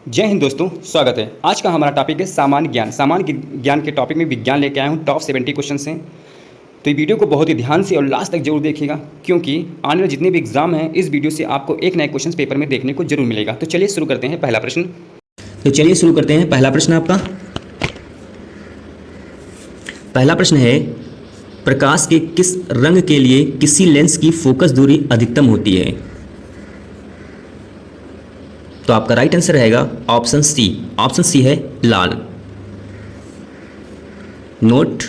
जय हिंद दोस्तों, स्वागत है। आज का हमारा टॉपिक है सामान्य ज्ञान। सामान्य ज्ञान के टॉपिक में विज्ञान लेके आया हूँ। टॉप 70 क्वेश्चन हैं। तो ये वीडियो को बहुत ही ध्यान से और लास्ट तक जरूर देखिएगा, क्योंकि आने वाले जितने भी एग्जाम हैं इस वीडियो से आपको एक नए क्वेश्चन पेपर में देखने को जरूर मिलेगा। तो चलिए शुरू करते हैं पहला प्रश्न। आपका पहला प्रश्न है, प्रकाश के किस रंग के लिए किसी लेंस की फोकस दूरी अधिकतम होती है? तो आपका राइट आंसर रहेगा ऑप्शन सी। ऑप्शन सी है लाल। नोट,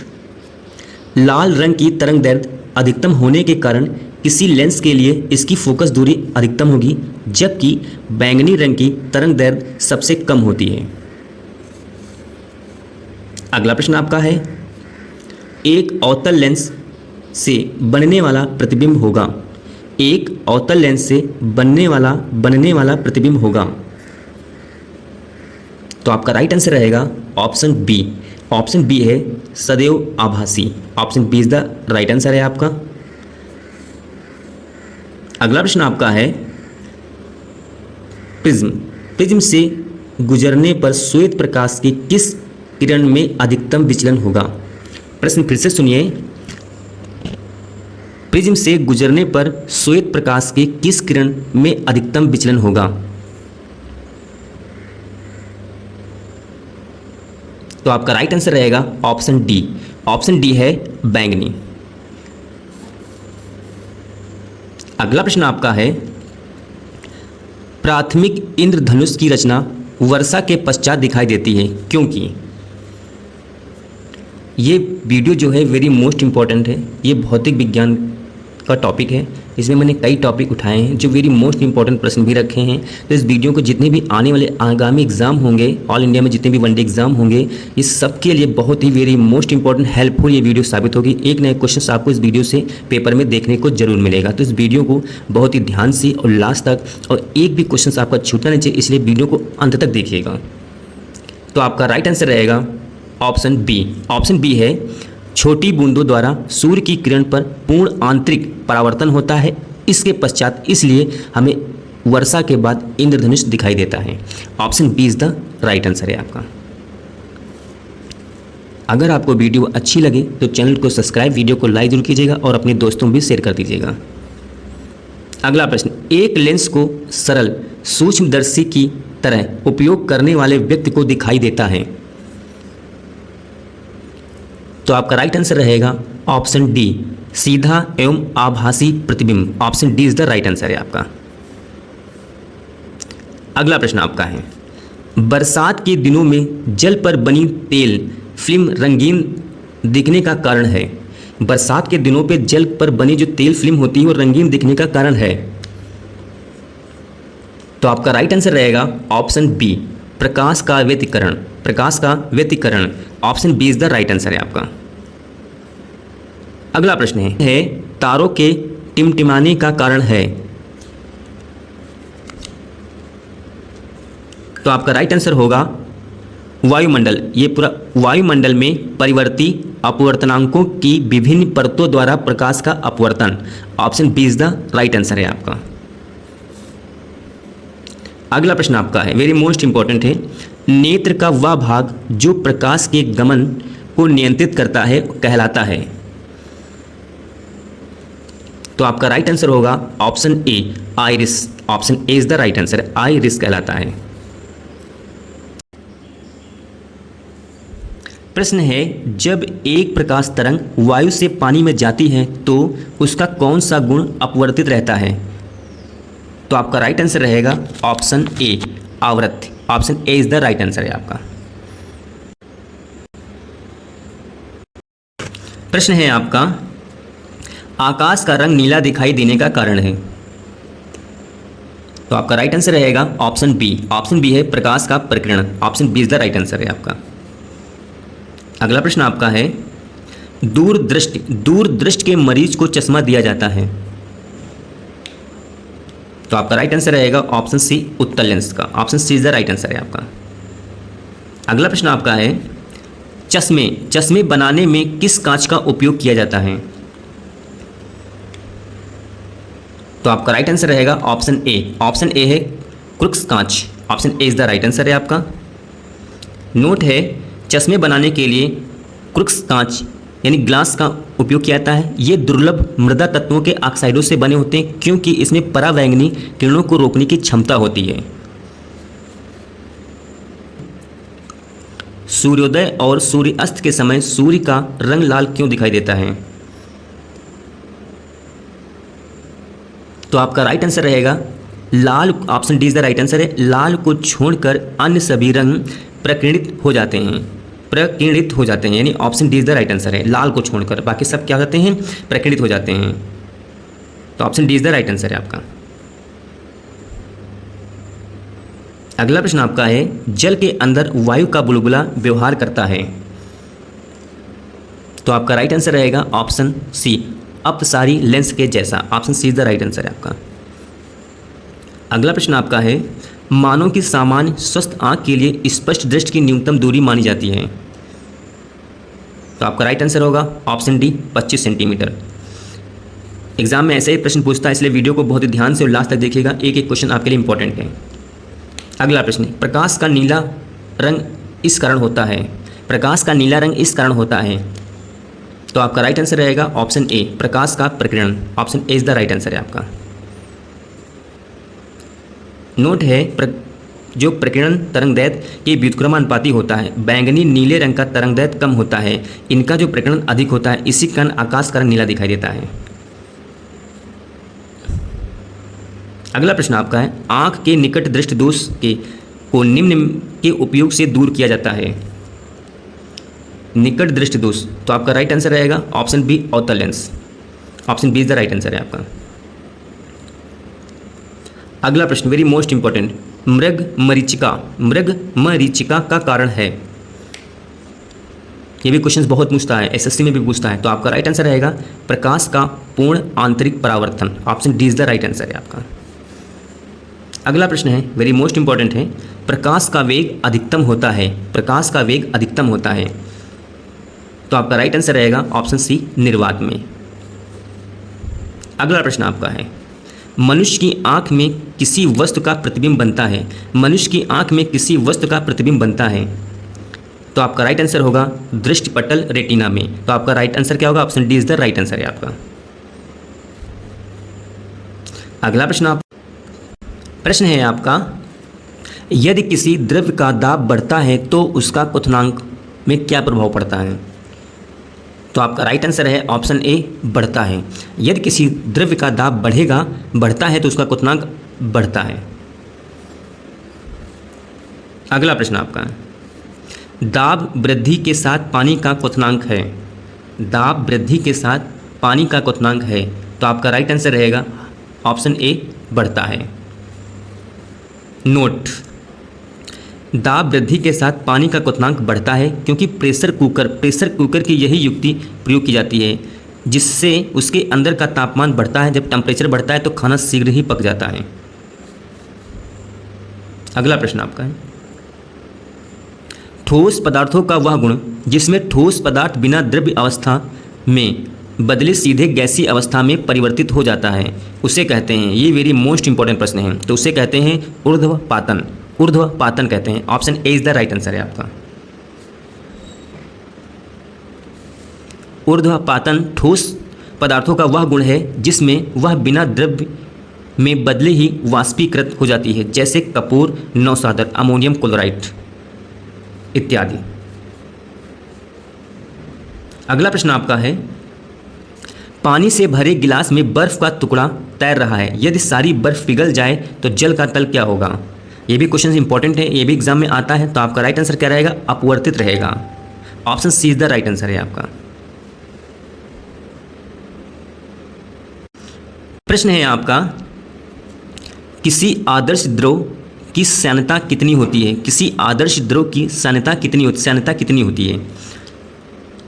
लाल रंग की तरंग दैर्ध्य अधिकतम होने के कारण किसी लेंस के लिए इसकी फोकस दूरी अधिकतम होगी, जबकि बैंगनी रंग की तरंग दैर्ध्य सबसे कम होती है। अगला प्रश्न आपका है, एक अवतल लेंस से बनने वाला प्रतिबिंब होगा। एक अवतल लेंस से बनने वाला प्रतिबिंब होगा। तो आपका राइट आंसर रहेगा ऑप्शन बी। ऑप्शन बी है सदैव आभासी। Option B is the right answer है आपका। अगला प्रश्न आपका है, प्रिज्म से गुजरने पर श्वेत प्रकाश की किस किरण में अधिकतम विचलन होगा? प्रश्न फिर से सुनिए। प्रिज्म से गुजरने पर श्वेत प्रकाश के किस किरण में अधिकतम विचलन होगा? तो आपका राइट आंसर रहेगा ऑप्शन डी। ऑप्शन डी है बैंगनी। अगला प्रश्न आपका है, प्राथमिक इंद्रधनुष की रचना वर्षा के पश्चात दिखाई देती है, क्योंकि ये वीडियो जो है वेरी मोस्ट इंपॉर्टेंट है। ये भौतिक विज्ञान का टॉपिक है। इसमें मैंने कई टॉपिक उठाए हैं जो वेरी मोस्ट इंपॉर्टेंट प्रश्न भी रखे हैं। तो इस वीडियो को जितने भी आने वाले आगामी एग्जाम होंगे, ऑल इंडिया में जितने भी वनडे एग्जाम होंगे, इस सब के लिए बहुत ही वेरी मोस्ट इंपॉर्टेंट हेल्पफुल ये वीडियो साबित होगी। एक नए क्वेश्चन आपको इस वीडियो से पेपर में देखने को जरूर मिलेगा। तो इस वीडियो को बहुत ही ध्यान से और लास्ट तक, और एक भी क्वेश्चन आपका छूटना नहीं चाहिए, इसलिए वीडियो को अंत तक देखिएगा। तो आपका राइट आंसर रहेगा ऑप्शन बी। ऑप्शन बी है छोटी बूंदों द्वारा सूर्य की किरण पर पूर्ण आंतरिक परावर्तन होता है, इसके पश्चात इसलिए हमें वर्षा के बाद इंद्रधनुष दिखाई देता है। Option B is the right answer है आपका। अगर आपको वीडियो अच्छी लगे तो चैनल को सब्सक्राइब, वीडियो को लाइक जरूर कीजिएगा और अपने दोस्तों में भी शेयर कर दीजिएगा। अगला प्रश्न, एक लेंस को सरल सूक्ष्मदर्शी की तरह उपयोग करने वाले व्यक्ति को दिखाई देता है। तो आपका राइट आंसर रहेगा ऑप्शन डी, सीधा एवं आभासी प्रतिबिंब। Option D is the right answer है आपका। अगला प्रश्न आपका है, बरसात के दिनों में जल पर बनी तेल फिल्म रंगीन दिखने का कारण है। बरसात के दिनों पे जल पर बनी जो तेल फिल्म होती है वो रंगीन दिखने का कारण है। तो आपका राइट आंसर रहेगा ऑप्शन बी, प्रकाश का व्यतिकरण। प्रकाश का व्यतिकरण। Option B is the right answer है आपका। अगला प्रश्न है तारों के टिमटिमाने का कारण है। तो आपका राइट आंसर होगा वायुमंडल। ये पूरा वायुमंडल में परिवर्ती अपवर्तनांकों की विभिन्न परतों द्वारा प्रकाश का अपवर्तन। Option B is the right answer है आपका। अगला प्रश्न आपका है वेरी मोस्ट इंपॉर्टेंट है, नेत्र का वह भाग जो प्रकाश के गमन को नियंत्रित करता है कहलाता है। तो आपका राइट आंसर होगा option A, iris. Option A is the right answer. Iris कहलाता है। प्रश्न है, जब एक प्रकाश तरंग वायु से पानी में जाती है तो उसका कौन सा गुण अपवर्तित रहता है? तो आपका राइट आंसर रहेगा ऑप्शन ए, आवृत्ति। Option A is the right answer है आपका। प्रश्न है आपका, आकाश का रंग नीला दिखाई देने का कारण है। तो आपका राइट आंसर रहेगा ऑप्शन बी। ऑप्शन बी है प्रकाश का प्रकीर्णन। Option B is the right answer है आपका। अगला प्रश्न आपका है, दूरदृष्टि के मरीज को चश्मा दिया जाता है। तो आपका राइट आंसर रहेगा ऑप्शन सी, उत्तल लेंस का। Option C is the right answer है आपका। अगला प्रश्न आपका है, चश्मे बनाने में किस कांच का उपयोग किया जाता है? तो आपका राइट आंसर रहेगा ऑप्शन ए। ऑप्शन ए है क्रुक्स कांच। Option A is the right answer है आपका। नोट है, चश्मे बनाने के लिए क्रुक्स कांच यानी ग्लास का उपयोग किया जाता है। ये दुर्लभ मृदा तत्वों के ऑक्साइडों से बने होते हैं क्योंकि इसमें परावैंगनी किरणों को रोकने की क्षमता होती है। सूर्योदय और सूर्यास्त के समय सूर्य का रंग लाल क्यों दिखाई देता है? तो आपका राइट आंसर रहेगा लाल। Option D is the right answer है। लाल को छोड़कर अन्य सभी रंग प्रकीर्णित हो जाते हैं, प्रकीर्णित हो जाते हैं, यानी option D is the right answer है। लाल को छोड़कर बाकी सब क्या होते हैं? प्रकीर्णित हो जाते हैं। तो option D is the right answer है आपका। अगला प्रश्न आपका है, जल के अंदर वायु का बुलबुला व्यवहार करता है। तो आपका राइट आंसर रहेगा ऑप्शन सी, अपसारी लेंस के जैसा। Option C is the right answer है आपका। अगला प्रश्न आपका है, मानव की सामान्य स्वस्थ आंख के लिए स्पष्ट दृष्टि की न्यूनतम दूरी मानी जाती है। तो आपका राइट आंसर होगा ऑप्शन डी 25 सेंटीमीटर। एग्जाम में ऐसे ही प्रश्न पूछता है, इसलिए वीडियो को बहुत ही ध्यान से और लास्ट तक देखिएगा, एक एक क्वेश्चन आपके लिए इंपॉर्टेंट है। अगला प्रश्न, प्रकाश का नीला रंग इस कारण होता है। प्रकाश का नीला रंग इस कारण होता है। तो आपका राइट आंसर रहेगा ऑप्शन ए, प्रकाश का प्रकीर्णन। Option A is the right answer है आपका। नोट है, जो प्रकीर्णन तरंगदैर्घ्य के व्युत्क्रमानुपाती होता है। बैंगनी नीले रंग का तरंगदैर्घ्य कम होता है, इनका जो प्रकीर्णन अधिक होता है, इसी कारण आकाश का रंग नीला दिखाई देता है। अगला प्रश्न आपका है, आंख के निकट दृष्टि दोष को निम्न के उपयोग से दूर किया जाता है। निकट दृष्टि दोष, तो आपका राइट आंसर रहेगा ऑप्शन बी, अवतल lens. Option B is the right answer है आपका। अगला प्रश्न वेरी मोस्ट इंपॉर्टेंट, मृग मरीचिका का कारण है। ये भी क्वेश्चन बहुत पूछता है, एसएससी में भी पूछता है। तो आपका राइट आंसर रहेगा प्रकाश का पूर्ण आंतरिक परावर्तन। Option D is the right answer है आपका। अगला प्रश्न है वेरी मोस्ट इंपॉर्टेंट है, प्रकाश का वेग अधिकतम होता है। प्रकाश का वेग अधिकतम होता है। तो आपका राइट आंसर रहेगा ऑप्शन सी, निर्वात में। अगला प्रश्न आपका है, मनुष्य की आंख में किसी वस्तु का प्रतिबिंब बनता है। मनुष्य की आंख में किसी वस्तु का प्रतिबिंब बनता है। तो आपका राइट आंसर होगा दृष्टिपटल रेटिना में। तो आपका राइट आंसर क्या होगा? Option D is the right answer है आपका। अगला प्रश्न है आपका, यदि किसी द्रव्य का दाब बढ़ता है तो उसका क्वथनांक में क्या प्रभाव पड़ता है? तो आपका राइट आंसर है ऑप्शन ए, बढ़ता है। यदि किसी द्रव्य का दाब बढ़ता है तो उसका क्वथनांक बढ़ता है। अगला प्रश्न आपका, दाब वृद्धि के साथ पानी का क्वथनांक है। दाब वृद्धि के साथ पानी का क्वथनांक है। तो आपका राइट आंसर रहेगा ऑप्शन ए, बढ़ता है। नोट, दाब वृद्धि के साथ पानी का क्वथनांक बढ़ता है क्योंकि प्रेशर कुकर की यही युक्ति प्रयोग की जाती है, जिससे उसके अंदर का तापमान बढ़ता है। जब टेम्परेचर बढ़ता है तो खाना शीघ्र ही पक जाता है। अगला प्रश्न आपका है, ठोस पदार्थों का वह गुण जिसमें ठोस पदार्थ बिना द्रव्य अवस्था में बदले सीधे गैसीय अवस्था में परिवर्तित हो जाता है, उसे कहते हैं, ये वेरी मोस्ट इंपॉर्टेंट प्रश्न है, तो उसे कहते हैं ऊर्ध्वपातन। ऊर्ध्वपातन कहते हैं। Option A is the right answer है आपका। ऊर्ध्वपातन ठोस पदार्थों का वह गुण है जिसमें वह बिना द्रव्य में बदले ही वाष्पीकृत हो जाती है, जैसे कपूर, नौसादर, अमोनियम क्लोराइड इत्यादि। अगला प्रश्न आपका है, पानी से भरे गिलास में बर्फ का टुकड़ा तैर रहा है, यदि सारी बर्फ पिघल जाए तो जल का तल क्या होगा? ये भी क्वेश्चन इंपॉर्टेंट है, ये भी एग्जाम में आता है। तो आपका राइट आंसर क्या रहेगा? अपवर्तित रहेगा। Option C is the right answer है आपका। प्रश्न है आपका, किसी आदर्श द्रव की सांद्रता कितनी होती है? किसी आदर्श द्रव की सांद्रता कितनी होती है?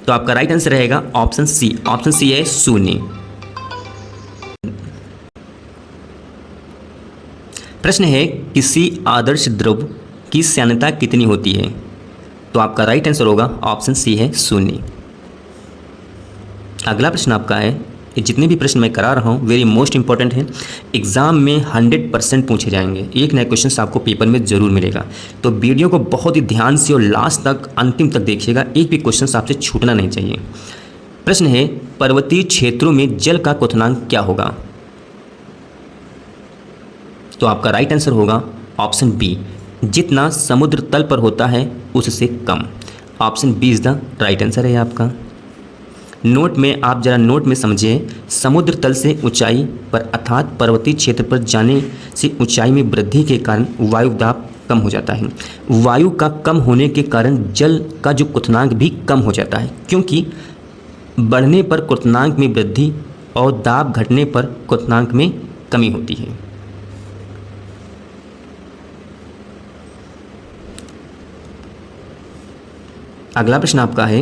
तो आपका राइट आंसर रहेगा ऑप्शन सी। ऑप्शन सी है 0। प्रश्न है, किसी आदर्श द्रव की सांद्रता कितनी होती है? तो आपका राइट आंसर होगा ऑप्शन सी है 0। अगला प्रश्न आपका है, ये जितने भी प्रश्न मैं करा रहा हूँ वेरी मोस्ट इंपॉर्टेंट है, एग्ज़ाम में 100% पूछे जाएंगे, एक नया क्वेश्चन आपको पेपर में ज़रूर मिलेगा। तो वीडियो को बहुत ही ध्यान से और लास्ट तक अंतिम तक देखिएगा, एक भी क्वेश्चन आपसे छूटना नहीं चाहिए। प्रश्न है, पर्वतीय क्षेत्रों में जल का क्वथनांक क्या होगा? तो आपका राइट आंसर होगा ऑप्शन बी, जितना समुद्र तल पर होता है उससे कम। Option B is the right answer है आपका। नोट में आप जरा नोट में समझिए, समुद्र तल से ऊंचाई पर अर्थात पर्वतीय क्षेत्र पर जाने से ऊंचाई में वृद्धि के कारण वायु दाब कम हो जाता है। वायु का कम होने के कारण जल का जो क्वथनांक भी कम हो जाता है, क्योंकि बढ़ने पर क्वथनांक में वृद्धि और दाब घटने पर क्वथनांक में कमी होती है। अगला प्रश्न आपका है,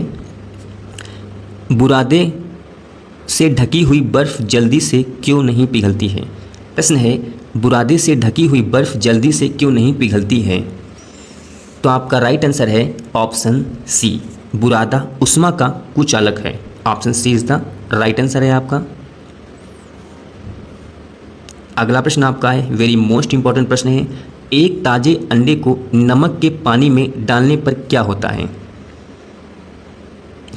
बुरादे से ढकी हुई बर्फ़ जल्दी से क्यों नहीं पिघलती है? प्रश्न है, बुरादे से ढकी हुई बर्फ़ जल्दी से क्यों नहीं पिघलती है? तो आपका राइट आंसर है ऑप्शन सी, बुरादा उष्मा का कुचालक है। Option C is the right answer है आपका। अगला प्रश्न आपका है, वेरी मोस्ट इंपॉर्टेंट प्रश्न है, एक ताजे अंडे को नमक के पानी में डालने पर क्या होता है?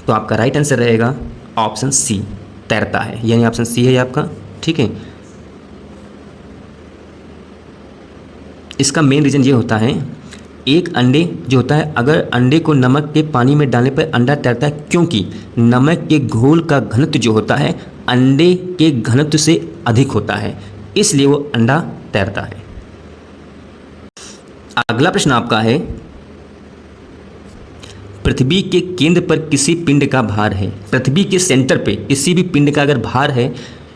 तो आपका राइट आंसर रहेगा ऑप्शन सी, तैरता है, यानी ऑप्शन सी है आपका। ठीक है, इसका मेन रीज़न ये होता है, एक अंडे जो होता है, अगर अंडे को नमक के पानी में डालने पर अंडा तैरता है, क्योंकि नमक के घोल का घनत्व जो होता है अंडे के घनत्व से अधिक होता है, इसलिए वो अंडा तैरता है। अगला प्रश्न आपका है, पृथ्वी के केंद्र पर किसी पिंड का भार है? पृथ्वी के सेंटर पे किसी भी पिंड का अगर भार है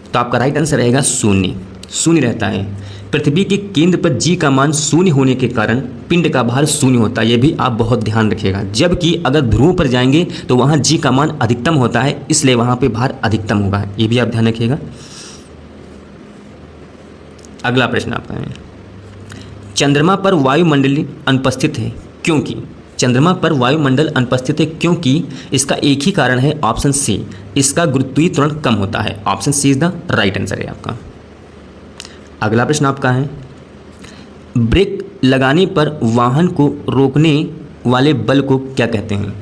तो आपका राइट आंसर रहेगा शून्य, शून्य रहता है। पृथ्वी के केंद्र पर जी का मान शून्य होने के कारण पिंड का भार शून्य होता है, ये भी आप बहुत ध्यान रखिएगा। जबकि अगर ध्रुव पर जाएंगे तो वहाँ जी का मान अधिकतम होता है, इसलिए वहाँ पे भार अधिकतम होगा, ये भी आप ध्यान रखिएगा। अगला प्रश्न आपका है, चंद्रमा पर वायुमंडल अनुपस्थित है क्योंकि? चंद्रमा पर वायुमंडल अनुपस्थित है क्योंकि इसका एक ही कारण है, ऑप्शन सी, इसका गुरुत्वीय त्वरण कम होता है। Option C is the right answer है आपका। अगला प्रश्न आपका है, ब्रेक लगाने पर वाहन को रोकने वाले बल को क्या कहते हैं?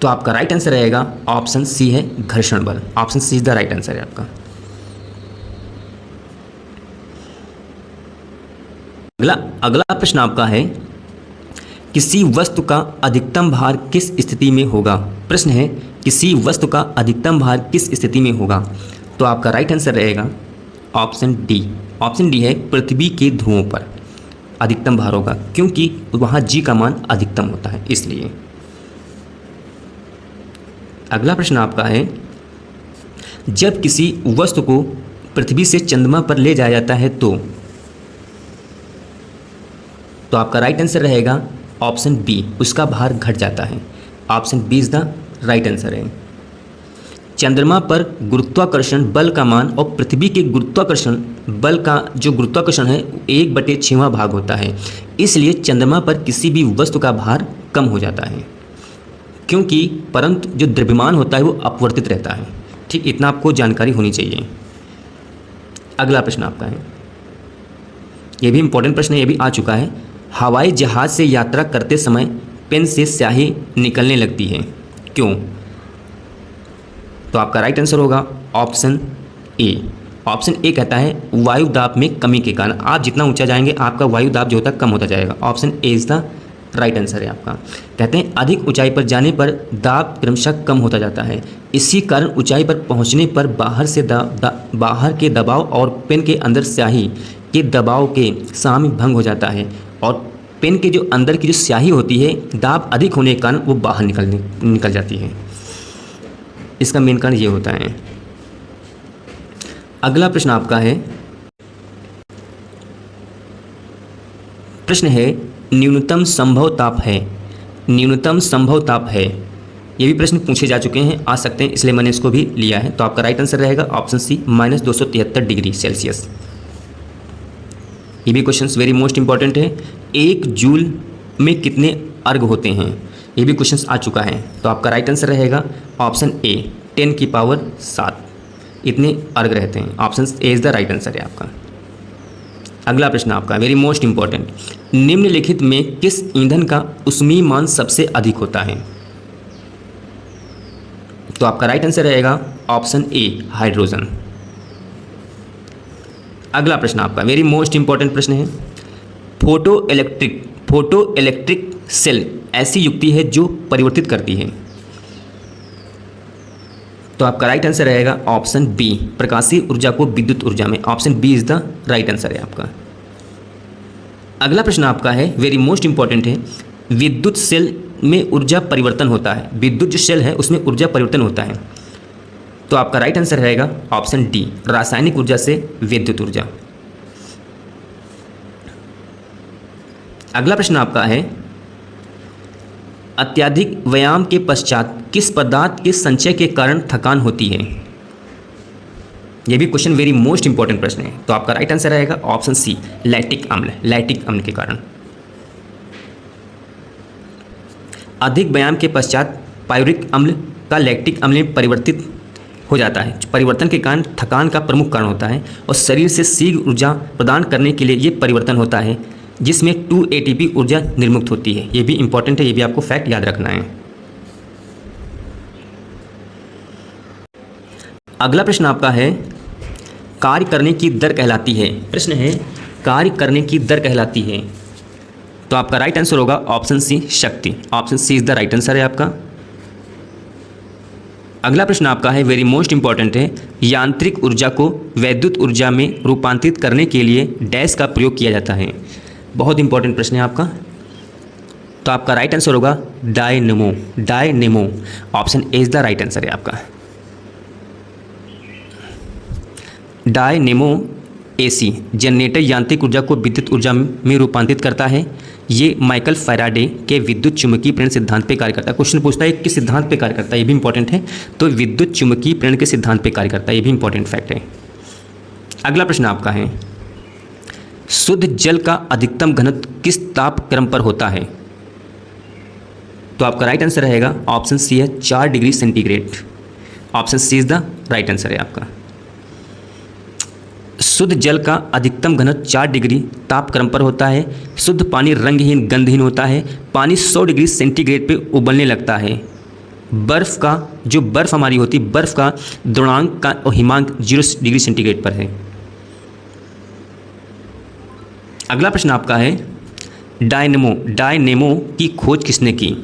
तो आपका राइट आंसर रहेगा ऑप्शन सी है, घर्षण बल। Option C is the right answer है आपका। अगला प्रश्न आपका है, किसी वस्तु का अधिकतम भार किस स्थिति में होगा? प्रश्न है, किसी वस्तु का अधिकतम भार किस स्थिति में होगा? तो आपका राइट आंसर रहेगा ऑप्शन डी। ऑप्शन डी है, पृथ्वी के ध्रुवों पर अधिकतम भार होगा, क्योंकि वहाँ जी का मान अधिकतम होता है, इसलिए। अगला प्रश्न आपका है, जब किसी वस्तु को पृथ्वी से चंद्रमा पर ले जाया जाता है तो आपका राइट आंसर रहेगा ऑप्शन बी, उसका भार घट जाता है। Option B is the right answer है। चंद्रमा पर गुरुत्वाकर्षण बल का मान और पृथ्वी के गुरुत्वाकर्षण बल का जो गुरुत्वाकर्षण है 1/6वां भाग होता है, इसलिए चंद्रमा पर किसी भी वस्तु का भार कम हो जाता है, क्योंकि परंतु जो द्रव्यमान होता है वो अपवर्तित रहता है। ठीक, इतना आपको जानकारी होनी चाहिए। अगला प्रश्न आपका है, ये भी इंपॉर्टेंट प्रश्न है, ये भी आ चुका है, हवाई जहाज़ से यात्रा करते समय पेन से स्याही निकलने लगती है, क्यों? तो आपका राइट आंसर होगा ऑप्शन ए। ऑप्शन ए कहता है वायु दाब में कमी के कारण, आप जितना ऊंचा जाएंगे आपका वायु दाब जो होता है कम होता जाएगा। Option A is the right answer है आपका। कहते हैं अधिक ऊंचाई पर जाने पर दाब क्रमशः कम होता जाता है, इसी कारण ऊंचाई पर पहुंचने पर बाहर के दबाव और पेन के अंदर स्याही के दबाव के साम्य भंग हो जाता है, और पेन के जो अंदर की जो स्याही होती है दाब अधिक होने के कारण वो बाहर निकल जाती है। इसका मेन कारण ये होता है। अगला प्रश्न आपका है, प्रश्न है न्यूनतम संभव ताप है, न्यूनतम संभव ताप है। ये भी प्रश्न पूछे जा चुके हैं, आ सकते हैं, इसलिए मैंने इसको भी लिया है। तो आपका राइट आंसर रहेगा ऑप्शन सी -273 डिग्री सेल्सियस। ये भी क्वेश्चन वेरी मोस्ट इंपॉर्टेंट है। 1 जूल में कितने अर्घ होते हैं? ये भी क्वेश्चन आ चुका है। तो आपका राइट आंसर रहेगा ऑप्शन ए 10 की पावर 7 इतने अर्घ रहते हैं। Option A is the right answer है आपका। अगला प्रश्न आपका वेरी मोस्ट इंपॉर्टेंट, निम्नलिखित में किस ईंधन का ऊष्मीय मान सबसे अधिक होता है? तो आपका राइट आंसर रहेगा ऑप्शन ए हाइड्रोजन। अगला प्रश्न आपका वेरी मोस्ट इंपॉर्टेंट प्रश्न है, फोटो इलेक्ट्रिक सेल ऐसी युक्ति है जो परिवर्तित करती है। तो आपका राइट आंसर रहेगा ऑप्शन बी प्रकाशीय ऊर्जा को विद्युत ऊर्जा में। Option B is the right answer है आपका। अगला प्रश्न आपका है वेरी मोस्ट इंपॉर्टेंट है, विद्युत सेल में ऊर्जा परिवर्तन होता है। विद्युत जो सेल है उसमें ऊर्जा परिवर्तन होता है। तो आपका राइट आंसर रहेगा ऑप्शन डी रासायनिक ऊर्जा से विद्युत ऊर्जा। अगला प्रश्न आपका है, अत्यधिक व्यायाम के पश्चात किस पदार्थ के संचय के कारण थकान होती है? यह भी क्वेश्चन वेरी मोस्ट इंपॉर्टेंट प्रश्न है। तो आपका राइट आंसर रहेगा ऑप्शन सी लैक्टिक अम्ल के कारण। अधिक व्यायाम के पश्चात पायूरिक अम्ल का लैक्टिक अम्ल में परिवर्तित हो जाता है। परिवर्तन के कारण थकान का प्रमुख कारण होता है और शरीर से शीघ्र ऊर्जा प्रदान करने के लिए ये परिवर्तन होता है जिसमें 2 ATP ऊर्जा निर्मुक्त होती है। ये भी इंपॉर्टेंट है, ये भी आपको फैक्ट याद रखना है। अगला प्रश्न आपका है, कार्य करने की दर कहलाती है। प्रश्न है कार्य करने की दर कहलाती है। तो आपका राइट आंसर होगा ऑप्शन सी शक्ति। Option C is the right answer है आपका। अगला प्रश्न आपका है वेरी मोस्ट इंपॉर्टेंट है, यांत्रिक ऊर्जा को वैद्युत ऊर्जा में रूपांतरित करने के लिए डैश का प्रयोग किया जाता है। बहुत इंपॉर्टेंट प्रश्न है आपका। तो आपका राइट आंसर होगा dynamo. Option A is the right answer है आपका। डायनेमो AC जनरेटर यांत्रिक ऊर्जा को विद्युत ऊर्जा में रूपांतरित करता है। ये माइकल फैराडे के विद्युत चुम्बकीय प्रेरण सिद्धांत पे कार्य करता है। क्वेश्चन पूछता है किस सिद्धांत पे कार्य करता है, ये भी इंपॉर्टेंट है। तो विद्युत चुम्बकीय प्रेरण के सिद्धांत पे कार्य करता है, ये भी इंपॉर्टेंट फैक्ट है। अगला प्रश्न आपका है, शुद्ध जल का अधिकतम घनत्व किस तापक्रम पर होता है? तो आपका राइट आंसर रहेगा ऑप्शन सी है 4 degree centigrade. Option C is the right answer है आपका। शुद्ध जल का अधिकतम घनत्व 4 डिग्री तापक्रम पर होता है। शुद्ध पानी रंगहीन गंधहीन होता है। पानी 100 डिग्री सेंटीग्रेड पे उबलने लगता है। बर्फ़ का जो बर्फ़ हमारी होती है, बर्फ़ का द्रवणांक का हिमांक 0 डिग्री सेंटीग्रेड पर है। अगला प्रश्न आपका है, डायनेमो की खोज किसने की?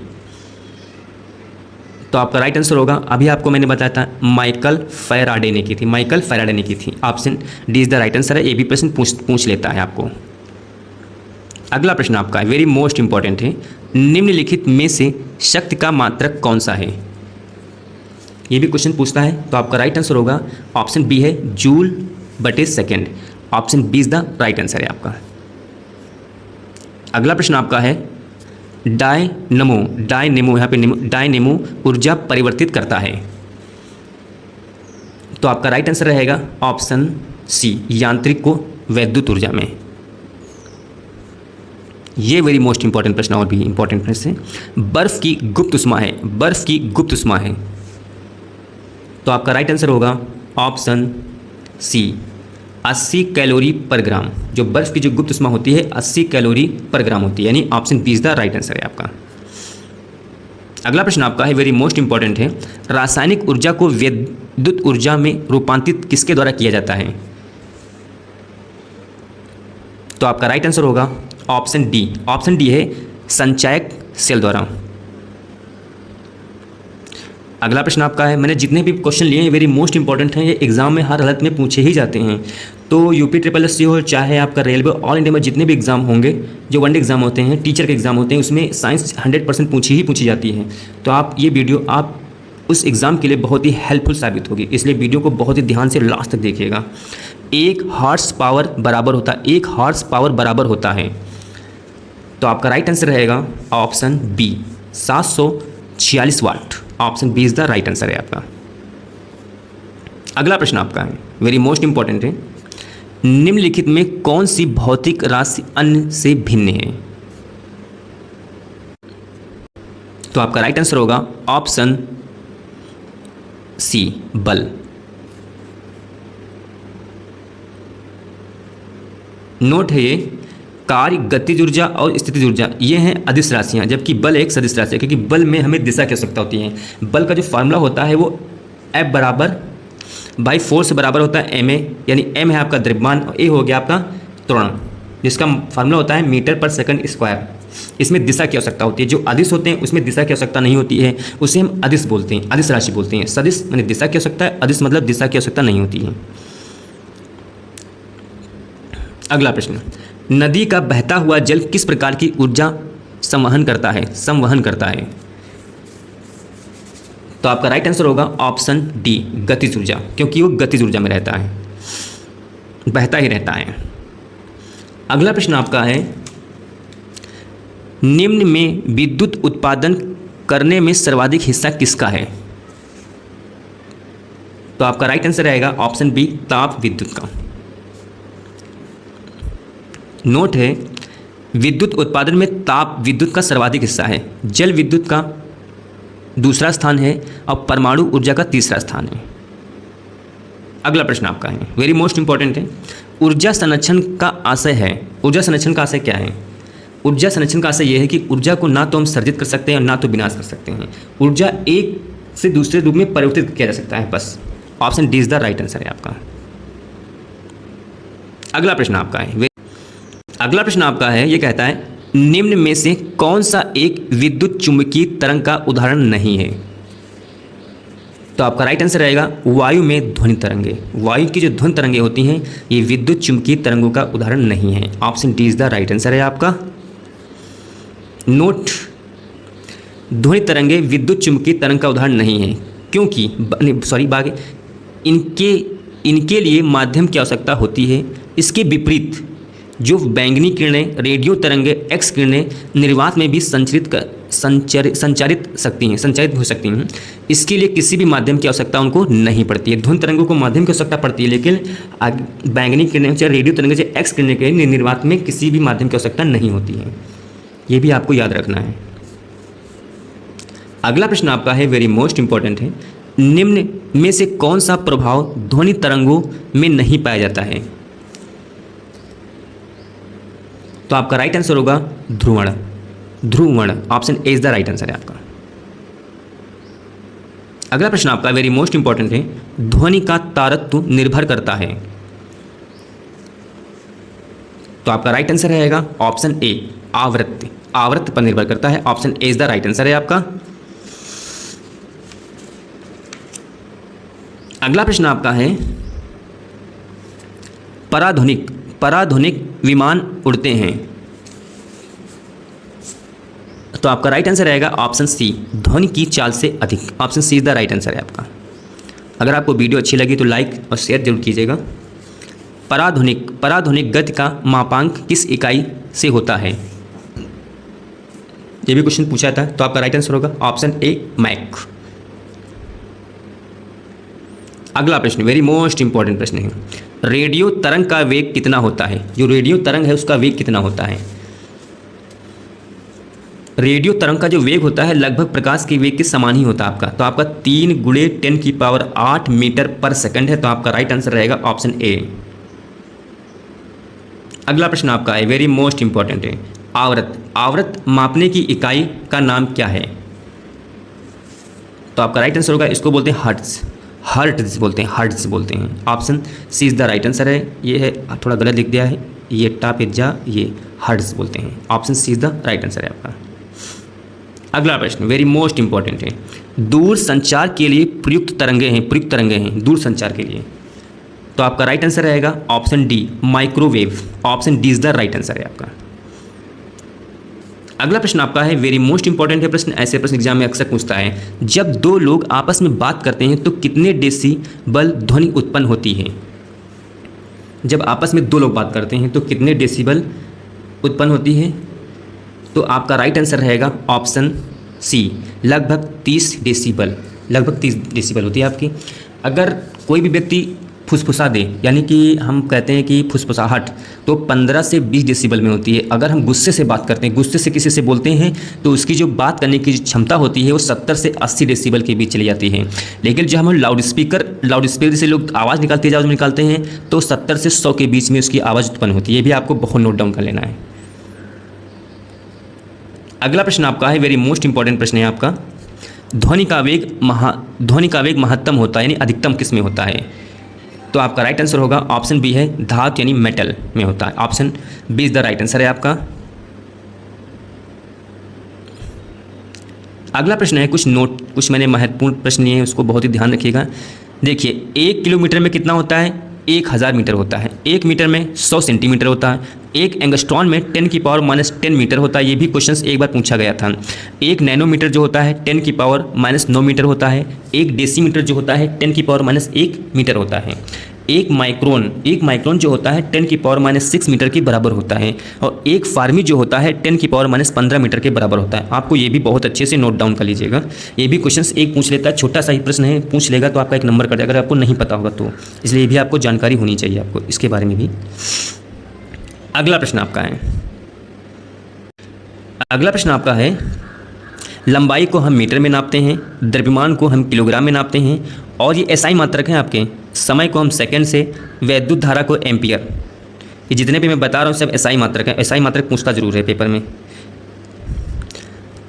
तो आपका राइट आंसर होगा, अभी आपको मैंने बताया था, माइकल फैराडे ने की थी। Option D is the right answer है। ये भी प्रश्न पूछ लेता है आपको। अगला प्रश्न आपका है वेरी मोस्ट इंपॉर्टेंट है, निम्नलिखित में से शक्ति का मात्रक कौन सा है? ये भी क्वेश्चन पूछता है। तो आपका राइट आंसर होगा ऑप्शन बी है joule second. Option B is the right answer है आपका। अगला प्रश्न आपका है, डायनेमो यहाँ पे डायनेमो ऊर्जा परिवर्तित करता है। तो आपका राइट आंसर रहेगा ऑप्शन सी यांत्रिक को वैद्युत ऊर्जा में। ये वेरी मोस्ट इंपॉर्टेंट प्रश्न और भी इंपॉर्टेंट प्रश्न है, बर्फ की गुप्त उष्मा है। तो आपका राइट आंसर होगा ऑप्शन सी 80 कैलोरी पर ग्राम। जो बर्फ़ की जो गुप्त उष्मा होती है 80 कैलोरी पर ग्राम होती है, यानी option B is the right answer है आपका। अगला प्रश्न आपका है वेरी मोस्ट इंपॉर्टेंट है, रासायनिक ऊर्जा को विद्युत ऊर्जा में रूपांतरित किसके द्वारा किया जाता है? तो आपका राइट आंसर होगा ऑप्शन डी है संचायक सेल द्वारा। अगला प्रश्न आपका है, मैंने जितने भी क्वेश्चन लिए हैं वेरी मोस्ट इंपॉर्टेंट हैं, ये एग्जाम में हर हालत में पूछे ही जाते हैं। तो UPSSC हो चाहे आपका रेलवे, ऑल इंडिया में जितने भी एग्जाम होंगे, जो वनडे एग्जाम होते हैं, टीचर के एग्जाम होते हैं, उसमें साइंस 100% पूछी जाती है। तो आप ये वीडियो आप उस एग्ज़ाम के लिए बहुत ही हेल्पफुल साबित होगी, इसलिए वीडियो को बहुत ही ध्यान से लास्ट तक देखिएगा। 1 हॉर्स पावर बराबर होता है। तो आपका राइट आंसर रहेगा option B 746 watt. Option B is the right answer है आपका। अगला प्रश्न आपका है वेरी मोस्ट इंपॉर्टेंट है, निम्नलिखित में कौन सी भौतिक राशि अन्य से भिन्न है? तो आपका राइट आंसर होगा ऑप्शन सी, बल। नोट है ये, कार्य, गतिज ऊर्जा और स्थितिज ऊर्जा ये हैं अदिश राशियाँ, जबकि बल एक सदिश राशि है, क्योंकि बल में हमें दिशा की आवश्यकता होती है। बल का जो फार्मूला होता है वो F बराबर बाई फोर्स से बराबर होता है ma, यानी m है आपका द्रव्यमान और a हो गया आपका त्वरण, जिसका फार्मूला होता है मीटर पर सेकंड स्क्वायर। इसमें दिशा की आवश्यकता होती है। जो अदिश होते हैं उसमें दिशा की आवश्यकता नहीं होती है, उसे हम अदिश बोलते हैं, अदिश राशि बोलते हैं। सदिश माने दिशा की आवश्यकता है, अदिश मतलब दिशा की आवश्यकता नहीं होती है। अगला प्रश्न, नदी का बहता हुआ जल किस प्रकार की ऊर्जा संवहन करता है? तो आपका राइट आंसर होगा ऑप्शन डी, गतिज ऊर्जा, क्योंकि वो गतिज ऊर्जा में रहता है, बहता ही रहता है। अगला प्रश्न आपका है, निम्न में विद्युत उत्पादन करने में सर्वाधिक हिस्सा किसका है? तो आपका राइट आंसर रहेगा ऑप्शन बी, ताप विद्युत का। नोट है, विद्युत उत्पादन में ताप विद्युत का सर्वाधिक हिस्सा है, जल विद्युत का दूसरा स्थान है और परमाणु ऊर्जा का तीसरा स्थान है। अगला प्रश्न आपका है, वेरी मोस्ट इंपॉर्टेंट है, ऊर्जा संरक्षण का आशय है। ऊर्जा संरक्षण का आशय क्या है? ऊर्जा संरक्षण का आशय यह है कि ऊर्जा को ना तो हम सर्जित कर सकते हैं और ना तो विनाश कर सकते हैं। ऊर्जा एक से दूसरे रूप में परिवर्तित किया जा सकता है, बस। Option D is the right answer है आपका। अगला प्रश्न आपका है, ये कहता है, निम्न में से कौन सा एक विद्युत चुंबकीय तरंग का उदाहरण नहीं है? तो आपका राइट आंसर रहेगा वायु में ध्वनि तरंगे। वायु की जो ध्वनि तरंगे होती हैं ये विद्युत चुंबकीय तरंगों का उदाहरण नहीं है। Option D is the right answer है आपका। नोट, ध्वनि तरंगे विद्युत चुंबकीय तरंग का उदाहरण नहीं है, क्योंकि इनके लिए माध्यम की आवश्यकता होती है। इसके विपरीत जो बैंगनी किरणें, रेडियो तरंगे, एक्स किरणें निर्वात में भी संचारित हो सकती हैं। इसके लिए किसी भी माध्यम की आवश्यकता उनको नहीं पड़ती है। ध्वनि तरंगों को माध्यम की आवश्यकता पड़ती है, लेकिन बैंगनी किरणें, चाहे रेडियो तरंगे, चाहे एक्स किरणें के निर्वात में किसी भी माध्यम की आवश्यकता नहीं होती है। ये भी आपको याद रखना है। अगला प्रश्न आपका है, वेरी मोस्ट इंपॉर्टेंट है, निम्न में से कौन सा प्रभाव ध्वनि तरंगों में नहीं पाया जाता है? तो आपका राइट आंसर होगा ध्रुवण। Option A is the right answer है आपका। अगला प्रश्न आपका वेरी मोस्ट इंपॉर्टेंट है, ध्वनि का तारत्व निर्भर करता है। तो आपका राइट आंसर रहेगा ऑप्शन ए, आवृत्ति पर निर्भर करता है। Option A is the right answer है आपका। अगला प्रश्न आपका है, पराध्वनिक विमान उड़ते हैं। तो आपका राइट आंसर रहेगा ऑप्शन सी, ध्वनि की चाल से अधिक। Option C is the right answer है आपका। अगर आपको वीडियो अच्छी लगी तो लाइक और शेयर जरूर कीजिएगा। पराध्वनिक गति का मापांक किस इकाई से होता है? ये भी क्वेश्चन पूछा था, तो आपका राइट आंसर होगा ऑप्शन ए, मैक। अगला प्रश्न वेरी मोस्ट इंपॉर्टेंट प्रश्न है, रेडियो तरंग का वेग कितना होता है? जो रेडियो तरंग है उसका वेग कितना होता है? रेडियो तरंग का जो वेग होता है लगभग प्रकाश के वेग के समान ही होता है आपका। तो आपका 3 × 10⁸ मीटर पर सेकंड है। तो आपका राइट आंसर रहेगा ऑप्शन ए। अगला प्रश्न आपका है, वेरी मोस्ट इंपॉर्टेंट है, आवृत्त मापने की इकाई का नाम क्या है? तो आपका राइट आंसर होगा, इसको बोलते हैं हर्ट्ज बोलते हैं। Option C is the right answer है। ये है थोड़ा गलत लिख दिया है, ये टापिज्जा, ये हर्ट्ज बोलते हैं। Option C is the right answer है आपका। अगला प्रश्न वेरी मोस्ट इंपॉर्टेंट है, दूर संचार के लिए प्रयुक्त तरंगे हैं दूर संचार के लिए। तो आपका राइट आंसर रहेगा option D, microwave. Option D is the right answer है आपका। अगला प्रश्न आपका है, वेरी मोस्ट इंपॉर्टेंट है प्रश्न। ऐसे प्रश्न एग्जाम में अक्सर पूछता है, जब 2 लोग आपस में बात करते हैं तो कितने डेसिबल ध्वनि उत्पन्न होती है? जब आपस में 2 लोग बात करते हैं तो कितने डेसिबल उत्पन्न होती है? तो आपका राइट आंसर रहेगा ऑप्शन सी, लगभग 30 डेसिबल होती है आपकी। अगर कोई भी व्यक्ति फुसफुसा दे, यानी कि हम कहते हैं कि फुसफुसाहट, तो 15 से 20 डेसिबल में होती है। अगर हम गुस्से से बात करते हैं, गुस्से से किसी से बोलते हैं, तो उसकी जो बात करने की जो क्षमता होती है वो 70 से 80 डेसिबल के बीच चली जाती है। लेकिन जब हम लाउड स्पीकर से लोग आवाज़ निकालते हैं तो 70 से 100 के बीच में उसकी आवाज़ उत्पन्न होती है। ये भी आपको बहुत नोट डाउन कर लेना है। अगला प्रश्न आपका है, वेरी मोस्ट इंपॉर्टेंट प्रश्न है आपका, ध्वनि का वेग महत्तम होता है यानी अधिकतम किस में होता है? तो आपका राइट आंसर होगा ऑप्शन बी है, धातु यानी मेटल में होता है। Option B is the right answer है आपका। अगला प्रश्न है, कुछ मैंने महत्वपूर्ण प्रश्न लिए हैं, उसको बहुत ही ध्यान रखिएगा। देखिए, 1 किलोमीटर में कितना होता है? 1000 मीटर होता है। 1 मीटर में 100 सेंटीमीटर होता है। 1 एंगस्ट्रॉन में 10⁻⁻10 मीटर होता है। ये भी क्वेश्चन एक बार पूछा गया था। 1 नैनोमीटर जो होता है 10⁻⁻9 मीटर होता है। 1 डेसीमीटर जो होता है 10⁻⁻1 मीटर होता है। 1 माइक्रोन जो होता है 10⁻⁻6 मीटर के बराबर होता है। और 1 फार्मी जो होता है 10⁻⁻15 मीटर के बराबर होता है। आपको ये भी बहुत अच्छे से नोट डाउन कर लीजिएगा। ये भी क्वेश्चन एक पूछ लेता है, छोटा सा ही प्रश्न है, पूछ लेगा तो आपका 1 नंबर कट जाएगा अगर आपको नहीं पता होगा तो। इसलिए भी आपको जानकारी होनी चाहिए आपको इसके बारे में भी। अगला प्रश्न आपका है, लंबाई को हम मीटर में नापते हैं, द्रव्यमान को हम किलोग्राम में नापते हैं, और ये एसआई मात्रक हैं आपके। समय को हम सेकंड से, विद्युत धारा को एम्पियर। ये जितने भी मैं बता रहा हूँ सब एसआई मात्रक हैं। एसआई मात्रक पूछता जरूर है पेपर में।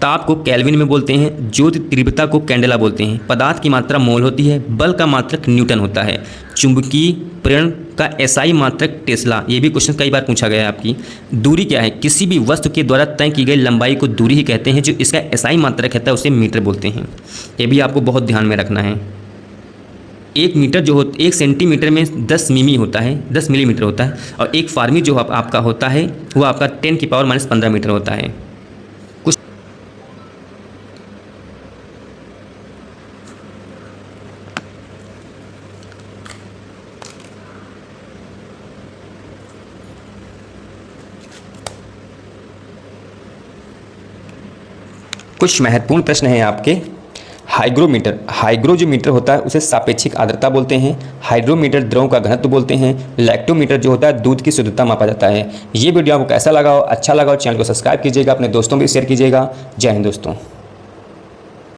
ताप को केल्विन में बोलते हैं, ज्योति तीव्रता को कैंडेला बोलते हैं, पदार्थ की मात्रा मोल होती है, बल का मात्रक न्यूटन होता है, चुंबकीय प्रेरण का एसआई मात्रक टेस्ला। ये भी क्वेश्चन कई बार पूछा गया है आपकी। दूरी क्या है? किसी भी वस्तु के द्वारा तय की गई लंबाई को दूरी ही कहते हैं। जो इसका एसआई मात्रक रहता है उसे मीटर बोलते हैं। ये भी आपको बहुत ध्यान में रखना है। 1 सेंटीमीटर में 10 मिमी होता है, 10 मिलीमीटर होता है। और 1 फार्मी जो आपका होता है वो आपका 10⁻⁻15 मीटर होता है। कुछ महत्वपूर्ण प्रश्न हैं आपके। हाइग्रो जो मीटर होता है उसे सापेक्षिक आर्द्रता बोलते हैं। हाइड्रोमीटर द्रव का घनत्व बोलते हैं। लैक्टोमीटर जो होता है दूध की शुद्धता मापा जाता है। ये वीडियो आपको कैसा लगा हो? अच्छा लगा हो चैनल को सब्सक्राइब कीजिएगा, अपने दोस्तों भी शेयर कीजिएगा। जय हिंद दोस्तों।